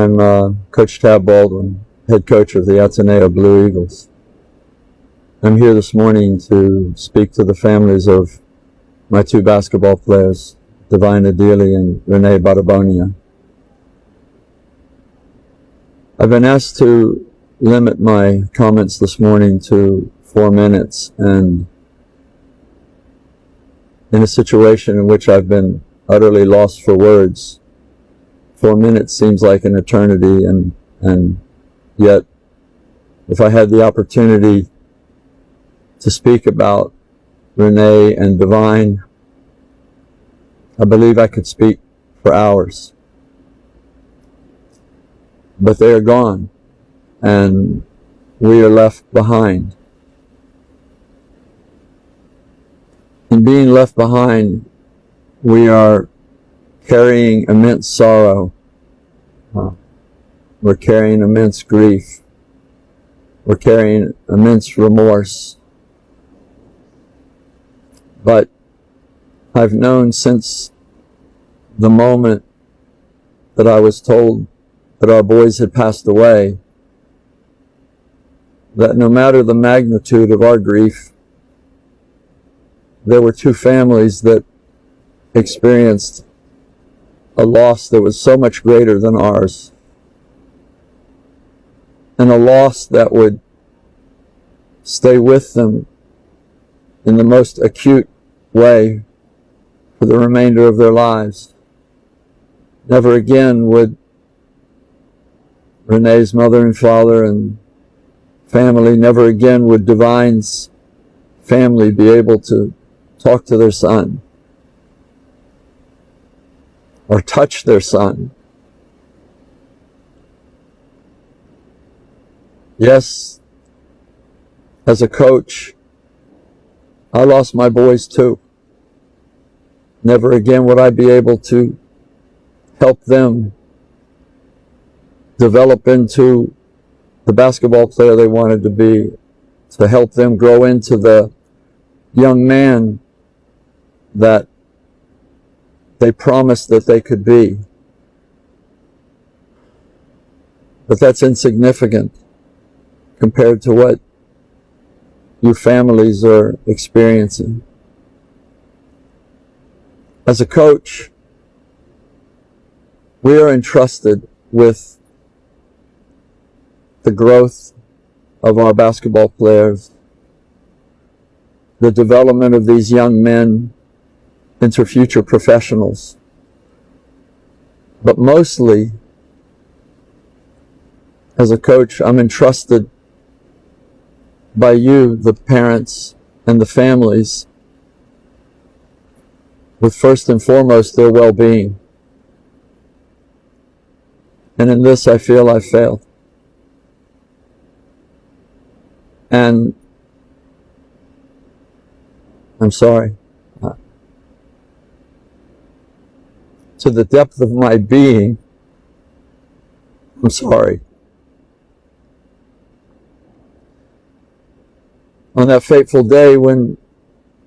I'm Coach Tab Baldwin, head coach of the Ateneo Blue Eagles. I'm here this morning to speak to the families of my two basketball players, Divine Adili and Rene Baterbonia. I've been asked to limit my comments this morning to 4 minutes, and in a situation in which I've been utterly lost for words, 4 minutes seems like an eternity, and yet if I had the opportunity to speak about Rene and Divine, I believe I could speak for hours. But they are gone, and we are left behind. In being left behind, we are carrying immense sorrow. We're carrying immense grief. We're carrying immense remorse. But I've known since the moment that I was told that our boys had passed away, that no matter the magnitude of our grief, there were two families that experienced a loss that was so much greater than ours, and a loss that would stay with them in the most acute way for the remainder of their lives. Never again would Rene's mother and father and family, never again would Divine's family be able to talk to their son or touch their son. Yes, as a coach, I lost my boys too. Never again would I be able to help them develop into the basketball player they wanted to be, to help them grow into the young man that they promised that they could be. But that's insignificant compared to what you families are experiencing. As a coach, we are entrusted with the growth of our basketball players, the development of these young men into future professionals. But mostly, as a coach, I'm entrusted by you, the parents and the families, with first and foremost their well-being. And in this I feel I failed. And I'm sorry. To the depth of my being, I'm sorry. On that fateful day when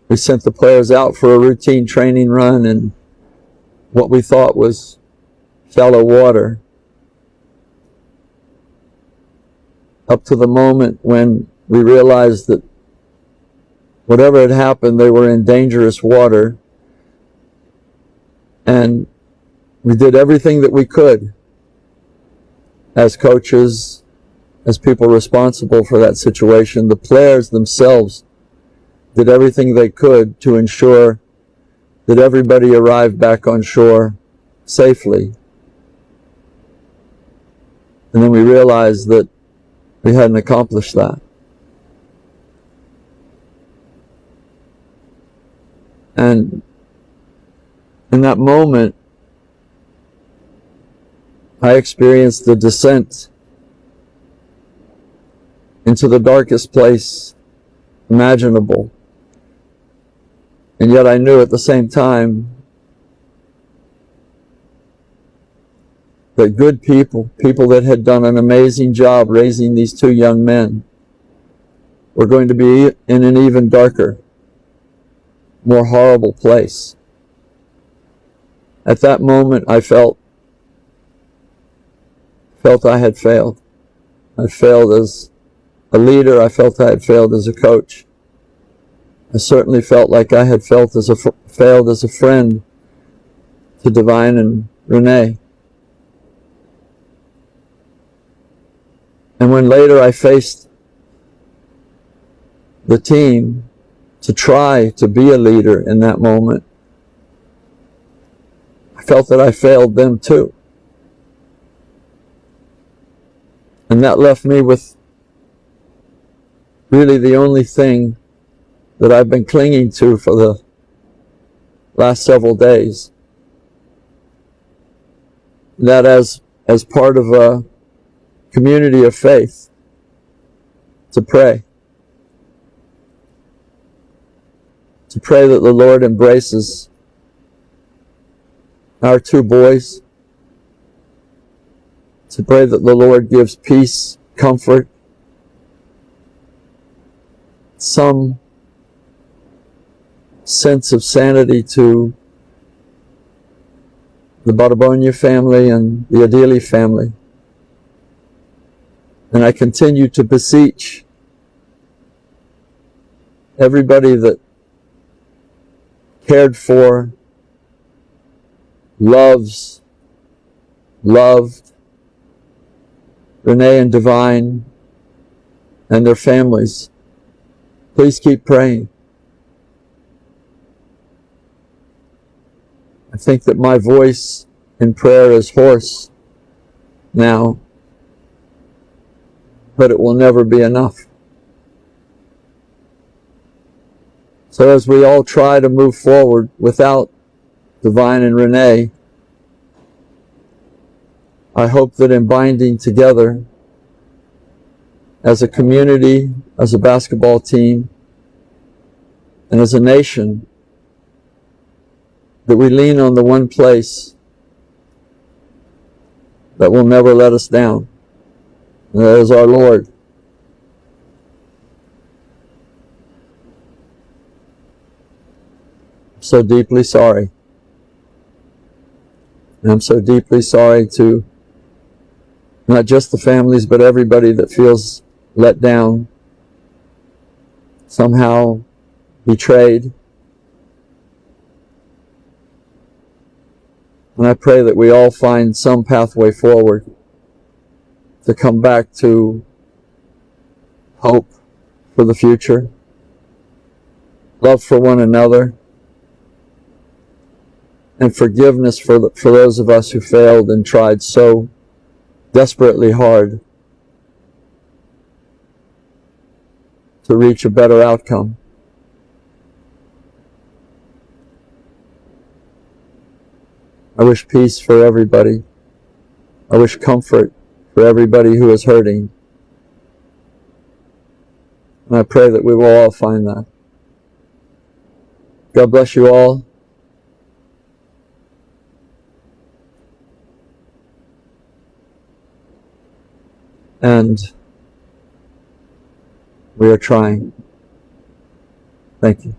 we sent the players out for a routine training run in what we thought was shallow water, up to the moment when we realized that whatever had happened, they were in dangerous water, and we did everything that we could as coaches, as people responsible for that situation. The players themselves did everything they could to ensure that everybody arrived back on shore safely. And then we realized that we hadn't accomplished that. And in that moment, I experienced the descent into the darkest place imaginable. And yet I knew at the same time that good people, people that had done an amazing job raising these two young men, were going to be in an even darker, more horrible place. At that moment, I felt felt I had failed. I failed as a leader. I felt I had failed as a coach. I certainly felt like I had failed as a friend to Divine and Rene. And when later I faced the team to try to be a leader in that moment, I felt that I failed them too. And that left me with really the only thing that I've been clinging to for the last several days. That as part of a community of faith, to pray. To pray that the Lord embraces our two boys. To pray that the Lord gives peace, comfort, some sense of sanity to the Baterbonia family and the Adili family. And I continue to beseech everybody that cared for, loved Rene and Divine and their families. Please keep praying. I think that my voice in prayer is hoarse now, but it will never be enough. So as we all try to move forward without Divine and Rene, I hope that in binding together as a community, as a basketball team, and as a nation, that we lean on the one place that will never let us down, and that is our Lord. I'm so deeply sorry. And I'm so deeply sorry to not just the families, but everybody that feels let down, somehow betrayed. And I pray that we all find some pathway forward to come back to hope for the future, love for one another, and forgiveness for those of us who failed and tried so desperately hard to reach a better outcome. I wish peace for everybody. I wish comfort for everybody who is hurting. And I pray that we will all find that. God bless you all. And we are trying. Thank you.